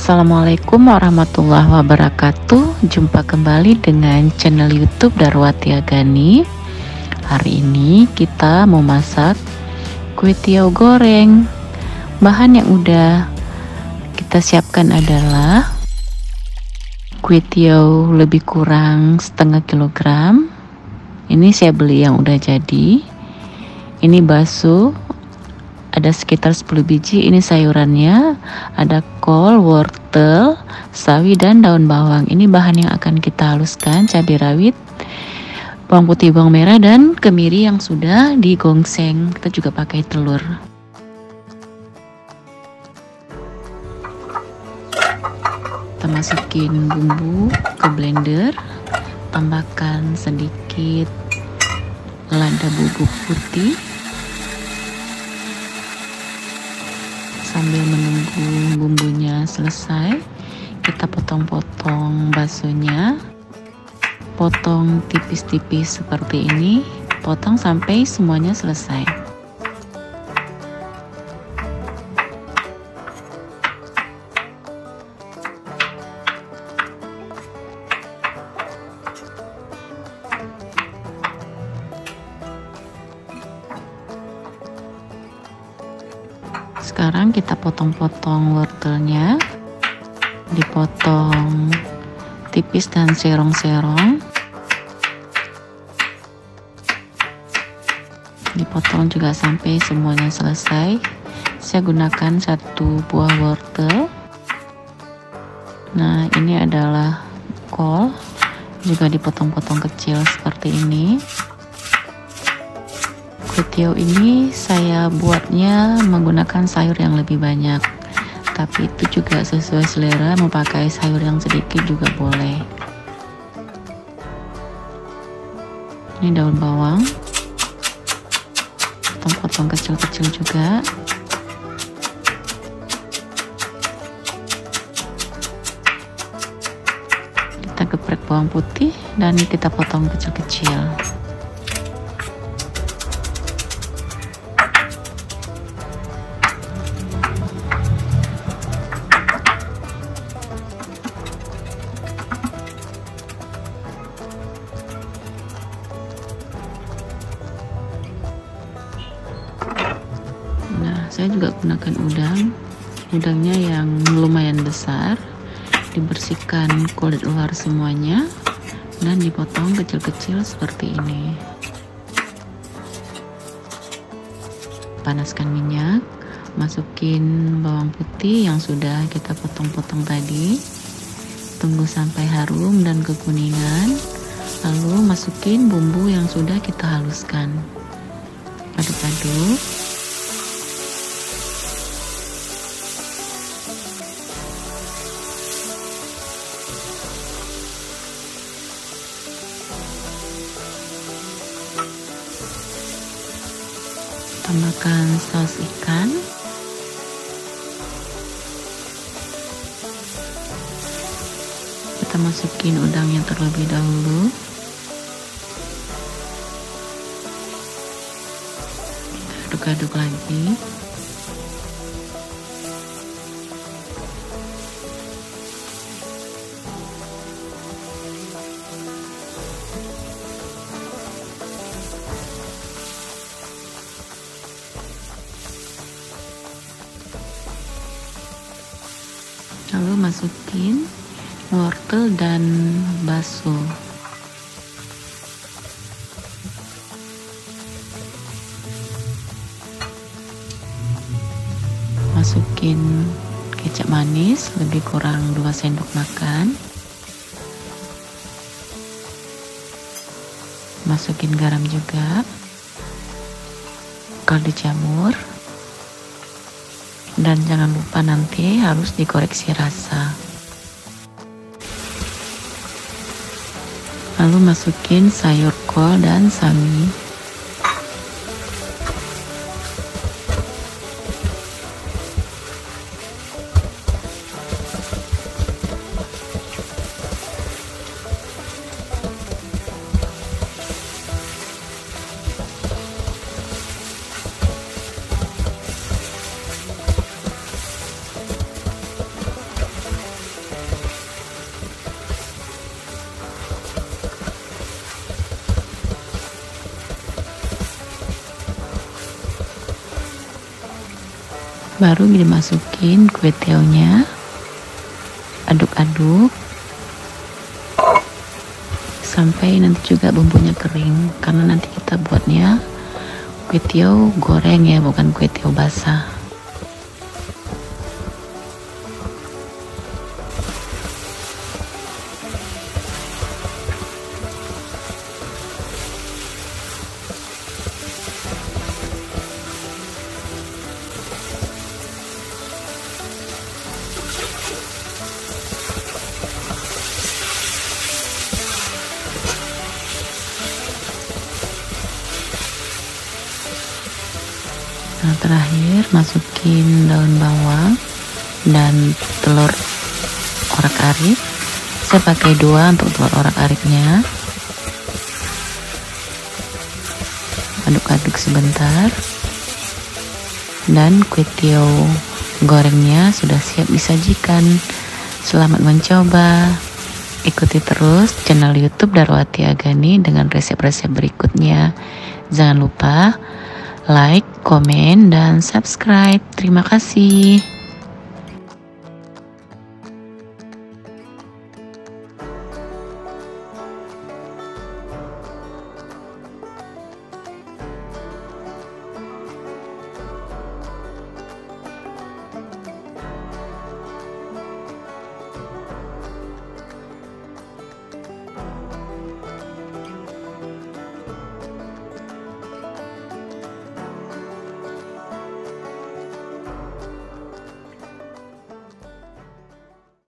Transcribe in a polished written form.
Assalamualaikum warahmatullahi wabarakatuh. Jumpa kembali dengan channel YouTube Darwati Agani. Hari ini kita mau masak kue tiaw goreng. Bahan yang udah kita siapkan adalah kue tiaw lebih kurang setengah kilogram. Ini saya beli yang udah jadi. Ini bakso ada sekitar 10 biji. Ini sayurannya ada kol, wortel, sawi, dan daun bawang. Ini bahan yang akan kita haluskan: cabai rawit, bawang putih, bawang merah, dan kemiri yang sudah digongseng. Kita juga pakai telur. Kita masukin bumbu ke blender, tambahkan sedikit lada bubuk putih. Sambil menunggu bumbunya selesai, kita potong-potong baksonya. Potong tipis-tipis seperti ini, potong sampai semuanya selesai. Sekarang kita potong-potong wortelnya, dipotong tipis dan serong-serong. Dipotong juga sampai semuanya selesai. Saya gunakan 1 buah wortel. Nah, ini adalah kol, juga dipotong-potong kecil seperti ini. Kue tiaw ini saya buatnya menggunakan sayur yang lebih banyak, tapi itu juga sesuai selera. Mau pakai sayur yang sedikit juga boleh. Ini daun bawang, potong-potong kecil-kecil juga. Kita geprek bawang putih dan kita potong kecil-kecil. Saya juga gunakan udangnya yang lumayan besar. Dibersihkan kulit luar semuanya dan dipotong kecil-kecil seperti ini. Panaskan minyak, masukin bawang putih yang sudah kita potong-potong tadi. Tunggu sampai harum dan kekuningan, lalu masukin bumbu yang sudah kita haluskan. Aduk-aduk. Tambahkan saus ikan. Kita masukin udangnya terlebih dahulu. Aduk-aduk lagi. Lalu masukin wortel dan bakso. Masukin kecap manis lebih kurang 2 sendok makan. Masukin garam juga. Kaldu jamur. Dan jangan lupa nanti harus dikoreksi rasa. Lalu masukin sayur kol dan sawi. Baru dimasukin kue tiaonya, aduk-aduk sampai nanti juga bumbunya kering, karena nanti kita buatnya kue tiao goreng ya, bukan kue tiao basah. Nah, terakhir masukin daun bawang dan telur orak-arik. Saya pakai 2 untuk telur orak-ariknya. Aduk-aduk sebentar. Dan kue tiao gorengnya sudah siap disajikan. Selamat mencoba. Ikuti terus channel YouTube Darwati Agani dengan resep-resep berikutnya. Jangan lupa like, komen, dan subscribe. Terima kasih.